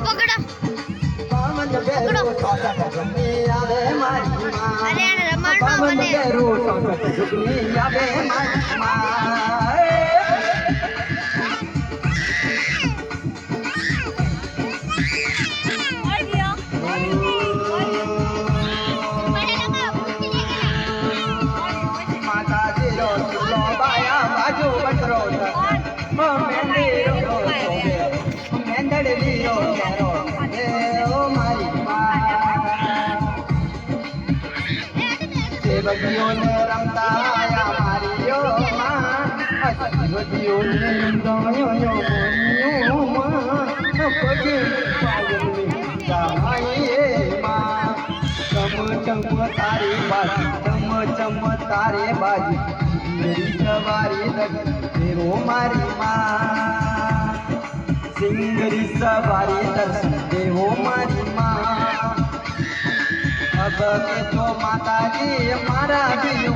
પકડો અરે એને રમાડવા મને બગીઓને રમતા આયા મારીઓ માં બગીઓને દોયો મોયો માં પગે પાયલની જાઈએ માં ચમ ચમ તારી બાજુ ચમ ચમ તારે બાજુ મેરી સવારી દેરો મારી માં સિંગરી સવારી દેવો મારી માં अब के तो माता जी हमारा भी